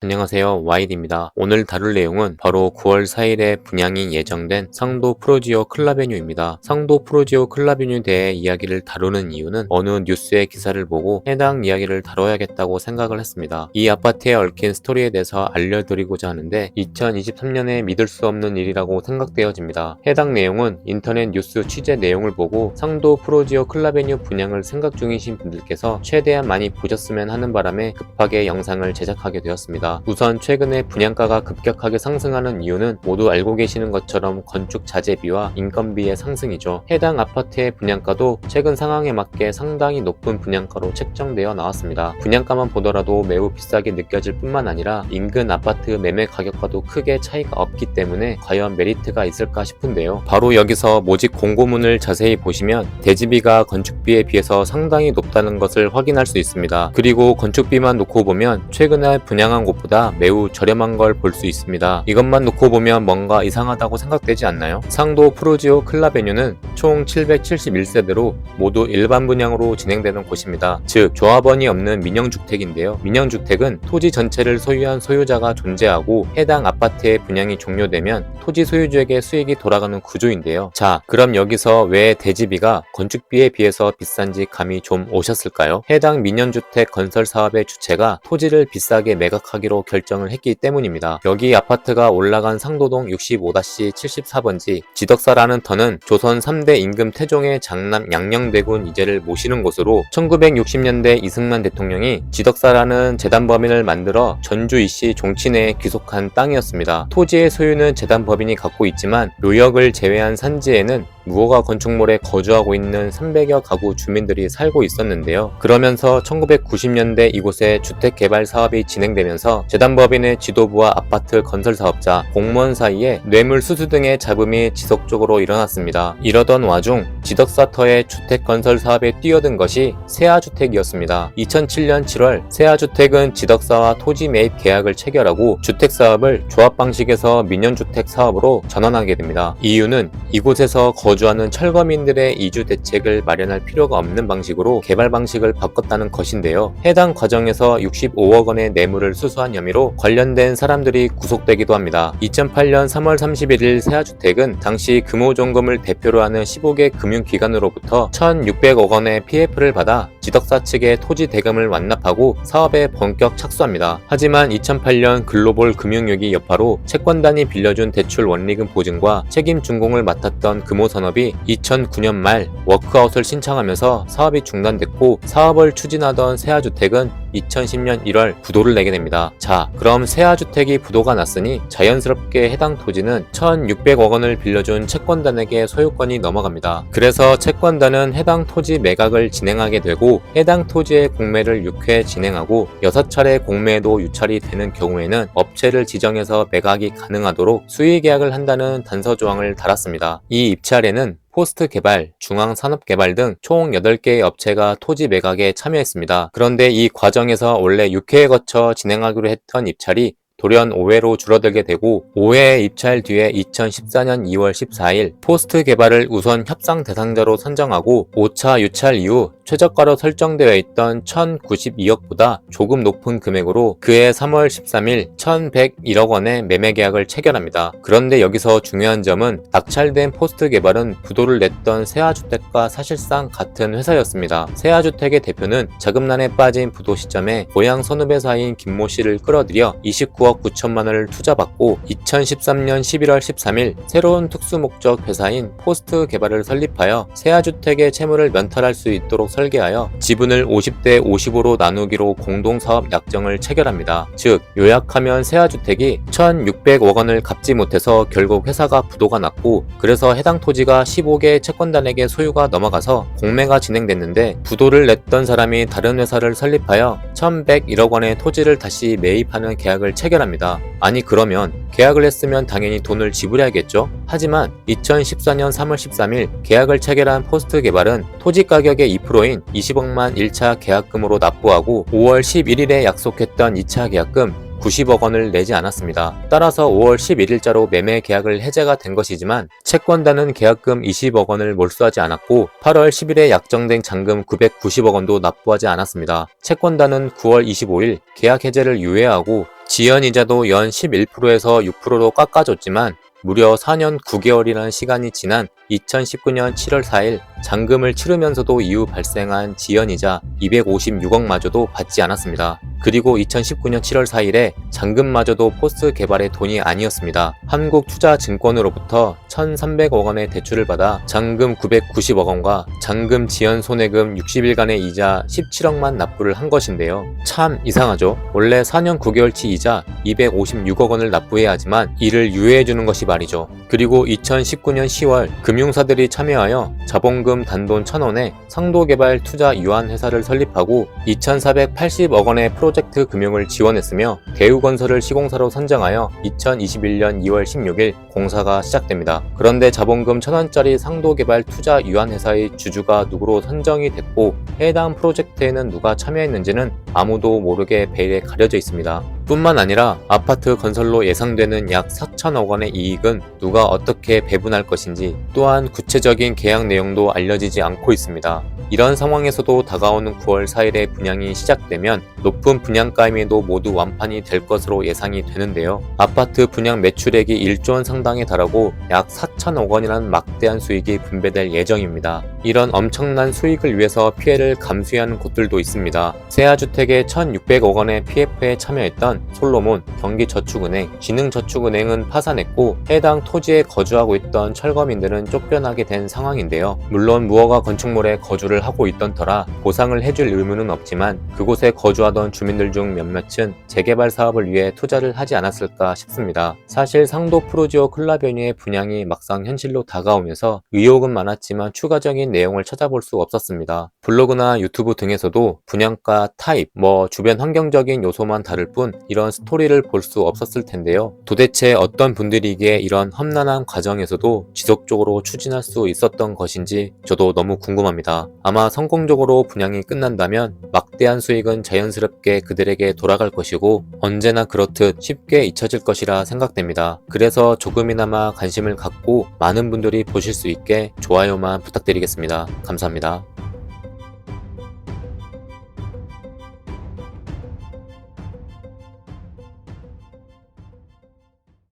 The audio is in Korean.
안녕하세요. 와일입니다. 오늘 다룰 내용은 바로 9월 4일에 분양이 예정된 상도 프로지오 클라베뉴입니다. 상도 프로지오 클라베뉴에 대해 이야기를 다루는 이유는 어느 뉴스의 기사를 보고 해당 이야기를 다뤄야겠다고 생각을 했습니다. 이 아파트에 얽힌 스토리에 대해서 알려드리고자 하는데 2023년에 믿을 수 없는 일이라고 생각되어집니다. 해당 내용은 인터넷 뉴스 취재 내용을 보고 상도 프로지오 클라베뉴 분양을 생각 중이신 분들께서 최대한 많이 보셨으면 하는 바람에 급하게 영상을 제작하게 되었습니다. 우선 최근에 분양가가 급격하게 상승하는 이유는 모두 알고 계시는 것처럼 건축 자재비와 인건비의 상승이죠. 해당 아파트의 분양가도 최근 상황에 맞게 상당히 높은 분양가로 책정되어 나왔습니다. 분양가만 보더라도 매우 비싸게 느껴질 뿐만 아니라 인근 아파트 매매 가격과도 크게 차이가 없기 때문에 과연 메리트가 있을까 싶은데요. 바로 여기서 모집 공고문을 자세히 보시면 대지비가 건축비에 비해서 상당히 높다는 것을 확인할 수 있습니다. 그리고 건축비만 놓고 보면 최근에 분양한 곳보다 매우 저렴한 걸 볼 수 있습니다. 이것만 놓고 보면 뭔가 이상하다고 생각되지 않나요? 상도 프로지오 클라베뉴는 총 771세대로 모두 일반 분양으로 진행되는 곳입니다. 즉 조합원이 없는 민영주택인데요. 민영주택은 토지 전체를 소유한 소유자가 존재하고 해당 아파트의 분양이 종료되면 토지 소유주에게 수익이 돌아가는 구조인데요. 자, 그럼 여기서 왜 대지비가 건축비에 비해서 비싼지 감이 좀 오셨을까요? 해당 민영주택 건설 사업의 주체가 토지를 비싸게 매각하기로 결정을 했기 때문입니다. 여기 아파트가 올라간 상도동 65-74번지 지덕사라는 터는 조선 3대 임금 태종의 장남 양녕대군 이제를 모시는 곳으로 1960년대 이승만 대통령이 지덕사라는 재단법인을 만들어 전주 이씨 종친회에 귀속한 땅이었습니다. 토지의 소유는 재단법인이 갖고 있지만 묘역을 제외한 산지에는 무허가 건축물에 거주하고 있는 300여 가구 주민들이 살고 있었는데요. 그러면서 1990년대 이곳에 주택개발 사업이 진행되면서 재단법인의 지도부와 아파트 건설 사업자, 공무원 사이에 뇌물수수 등의 잡음이 지속적으로 일어났습니다. 이러던 와중 지덕사터의 주택건설 사업에 뛰어든 것이 세아주택이었습니다. 2007년 7월 세아주택은 지덕사와 토지 매입 계약을 체결하고 주택사업을 조합 방식에서 민영주택 사업으로 전환하게 됩니다. 이유는 이곳에서 거주하는 철거민들의 이주 대책을 마련할 필요가 없는 방식으로 개발 방식을 바꿨다는 것인데요. 해당 과정에서 65억 원의 뇌물을 수수한 혐의로 관련된 사람들이 구속되기도 합니다. 2008년 3월 31일 세아주택은 당시 금호종금을 대표로 하는 15개 금융기관으로부터 1,600억 원의 PF를 받아 지덕사 측의 토지 대금을 완납하고 사업에 본격 착수합니다. 하지만 2008년 글로벌 금융위기 여파로 채권단이 빌려준 대출 원리금 보증과 책임 준공을 맡았던 금호산업이 2009년 말 워크아웃을 신청하면서 사업이 중단됐고 사업을 추진하던 세아주택은 2010년 1월 부도를 내게 됩니다. 자, 그럼 세아주택이 부도가 났으니 자연스럽게 해당 토지는 1,600억 원을 빌려준 채권단에게 소유권이 넘어갑니다. 그래서 채권단은 해당 토지 매각을 진행하게 되고 해당 토지의 공매를 6회 진행하고 6차례 공매도 유찰이 되는 경우에는 업체를 지정해서 매각이 가능하도록 수의계약을 한다는 단서조항을 달았습니다. 이 입찰에는 포스트개발, 중앙산업개발 등 총 8개의 업체가 토지 매각에 참여했습니다. 그런데 이 과정에서 원래 6회에 거쳐 진행하기로 했던 입찰이 돌연 5회로 줄어들게 되고 5회 입찰 뒤에 2014년 2월 14일 포스트 개발을 우선 협상 대상자로 선정하고 5차 유찰 이후 최저가로 설정되어 있던 1,092억보다 조금 높은 금액으로 그해 3월 13일 1,101억 원의 매매 계약을 체결합니다. 그런데 여기서 중요한 점은 낙찰된 포스트 개발은 부도를 냈던 세아주택과 사실상 같은 회사였습니다. 세아주택의 대표는 자금난에 빠진 부도 시점에 고향 선후배사인 김모 씨를 끌어들여 29억 9천만 원을 투자받고 2013년 11월 13일 새로운 특수목적 회사인 포스트 개발을 설립하여 세아주택의 채무를 면탈할 수 있도록 설계하여 지분을 50대 55로 나누기로 공동사업 약정을 체결합니다. 즉 요약하면 세아주택이 1,600억 원을 갚지 못해서 결국 회사가 부도가 났고 그래서 해당 토지가 15개 채권단에게 소유가 넘어가서 공매가 진행됐는데 부도를 냈던 사람이 다른 회사를 설립하여 1,101억 원의 토지를 다시 매입하는 계약을 체결합니다. 아니 그러면 계약을 했으면 당연히 돈을 지불해야겠죠? 하지만 2014년 3월 13일 계약을 체결한 포스트 개발은 토지 가격의 2%인 20억만 1차 계약금으로 납부하고 5월 11일에 약속했던 2차 계약금 90억 원을 내지 않았습니다. 따라서 5월 11일자로 매매 계약을 해제가 된 것이지만 채권단은 계약금 20억 원을 몰수하지 않았고 8월 10일에 약정된 잔금 990억 원도 납부하지 않았습니다. 채권단은 9월 25일 계약 해제를 유예하고 지연이자도 연 11%에서 6%로 깎아줬지만 무려 4년 9개월이라는 시간이 지난 2019년 7월 4일 잔금을 치르면서도 이후 발생한 지연이자 256억마저도 받지 않았습니다. 그리고 2019년 7월 4일에 잔금마저도 포스 개발의 돈이 아니었습니다. 한국투자증권으로부터 1,300억 원의 대출을 받아 잔금 990억 원과 잔금 지연 손해금 60일간의 이자 17억만 납부를 한 것인데요. 참 이상하죠? 원래 4년 9개월치 이자 256억 원을 납부해야 하지만 이를 유예해주는 것이 말이죠. 그리고 2019년 10월 금융사들이 참여하여 자본금 단돈 1,000원에 상도개발 투자 유한회사를 설립하고 2,480억 원의 프로젝트 금융을 지원했으며 대우건설을 시공사로 선정하여 2021년 2월 16일 공사가 시작됩니다. 그런데 자본금 1,000원짜리 상도개발 투자 유한회사의 주주가 누구로 선정이 됐고 해당 프로젝트에는 누가 참여했는지는 아무도 모르게 베일에 가려져 있습니다. 뿐만 아니라 아파트 건설로 예상되는 약 4천억 원의 이익은 누가 어떻게 배분할 것인지 또한 구체적인 계약 내용도 알려지지 않고 있습니다. 이런 상황에서도 다가오는 9월 4일에 분양이 시작되면 높은 분양가임에도 모두 완판이 될 것으로 예상이 되는데요. 아파트 분양 매출액이 1조 원 상당에 달하고 약 4천억 원이라는 막대한 수익이 분배될 예정입니다. 이런 엄청난 수익을 위해서 피해를 감수하는 곳들도 있습니다. 세아주택의 1,600억 원의 PF에 참여했던 솔로몬, 경기저축은행, 진흥저축은행은 파산했고 해당 토지에 거주하고 있던 철거민들은 쫓겨나게 된 상황인데요. 물론 무허가 건축물에 거주를 하고 있던 터라 보상을 해줄 의무는 없지만 그곳에 거주하던 주민들 중 몇몇은 재개발 사업을 위해 투자를 하지 않았을까 싶습니다. 사실 상도 프루지오 클라베뉴의 분양이 막상 현실로 다가오면서 의혹은 많았지만 추가적인 내용을 찾아볼 수 없었습니다. 블로그나 유튜브 등에서도 분양가 타입, 주변 환경적인 요소만 다를 뿐 이런 스토리를 볼 수 없었을 텐데요. 도대체 어떤 분들이기에 이런 험난한 과정에서도 지속적으로 추진할 수 있었던 것인지 저도 너무 궁금합니다. 아마 성공적으로 분양이 끝난다면 막대한 수익은 자연스럽게 그들에게 돌아갈 것이고 언제나 그렇듯 쉽게 잊혀질 것이라 생각됩니다. 그래서 조금이나마 관심을 갖고 많은 분들이 보실 수 있게 좋아요만 부탁드리겠습니다. 감사합니다.